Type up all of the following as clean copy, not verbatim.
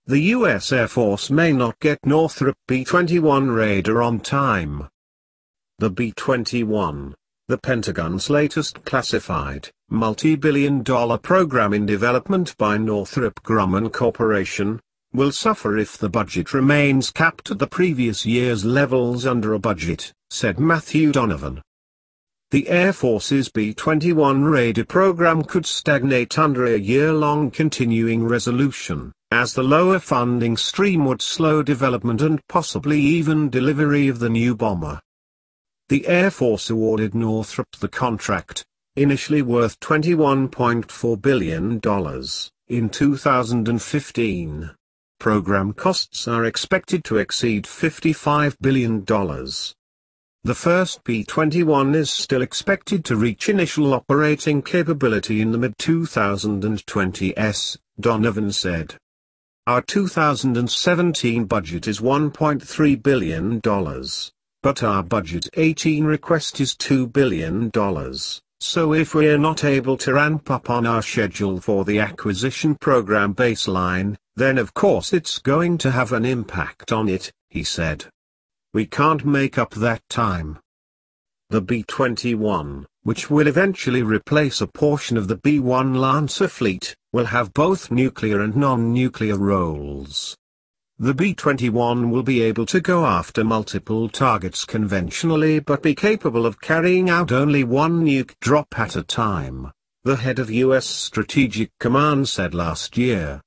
the U.S. Air Force may not get Northrop B-21 radar on time. The B-21, the Pentagon's latest classified, multi-billion-dollar program in development by Northrop Grumman Corporation, will suffer if the budget remains capped at the previous year's levels under a budget, said Matthew Donovan. The Air Force's B-21 radar program could stagnate under a year-long continuing resolution, as the lower funding stream would slow development and possibly even delivery of the new bomber. The Air Force awarded Northrop the contract, initially worth $21.4 billion, in 2015. Program costs are expected to exceed $55 billion. The first B-21 is still expected to reach initial operating capability in the mid-2020s, Donovan said. Our 2017 budget is $1.3 billion, but our budget 18 request is $2 billion, so if we're not able to ramp up on our schedule for the acquisition program baseline, then of course it's going to have an impact on it, he said. We can't make up that time. The B-21, which will eventually replace a portion of the B-1 Lancer fleet, will have both nuclear and non-nuclear roles. The B-21 will be able to go after multiple targets conventionally but be capable of carrying out only one nuke drop at a time, the head of U.S. Strategic Command said last year.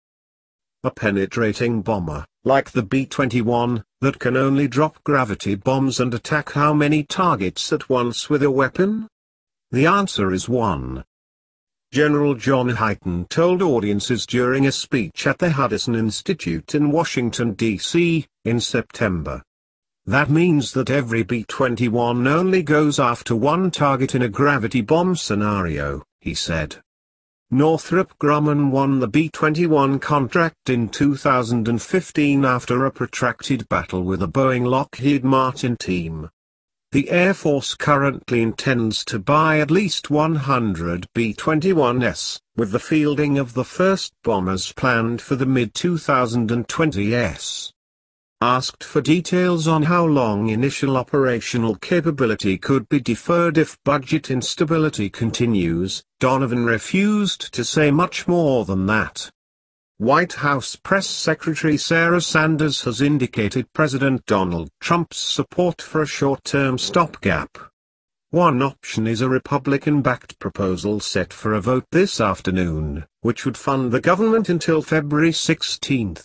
A penetrating bomber, like the B-21, that can only drop gravity bombs and attack how many targets at once with a weapon? The answer is 1. General John Hyten told audiences during a speech at the Hudson Institute in Washington, D.C., in September. That means that every B-21 only goes after one target in a gravity bomb scenario, he said. Northrop Grumman won the B-21 contract in 2015 after a protracted battle with a Boeing Lockheed Martin team. The Air Force currently intends to buy at least 100 B-21s, with the fielding of the first bombers planned for the mid-2020s. Asked for details on how long initial operational capability could be deferred if budget instability continues, Donovan refused to say much more than that. White House Press Secretary Sarah Sanders has indicated President Donald Trump's support for a short-term stopgap. One option is a Republican-backed proposal set for a vote this afternoon, which would fund the government until February 16.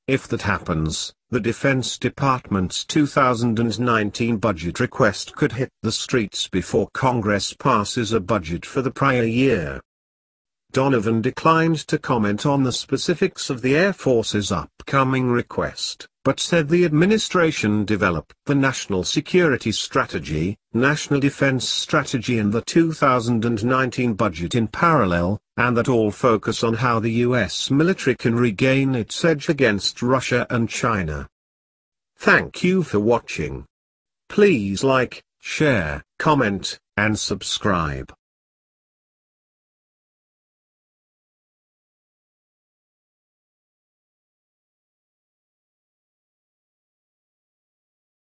If that happens, the Defense Department's 2019 budget request could hit the streets before Congress passes a budget for the prior year. Donovan declined to comment on the specifics of the Air Force's upcoming request, but said the administration developed the National Security Strategy, National Defense Strategy and the 2019 budget in parallel, and that all focus on how the U.S. military can regain its edge against Russia and China. Thank you for watching. Please like, share, comment, and subscribe.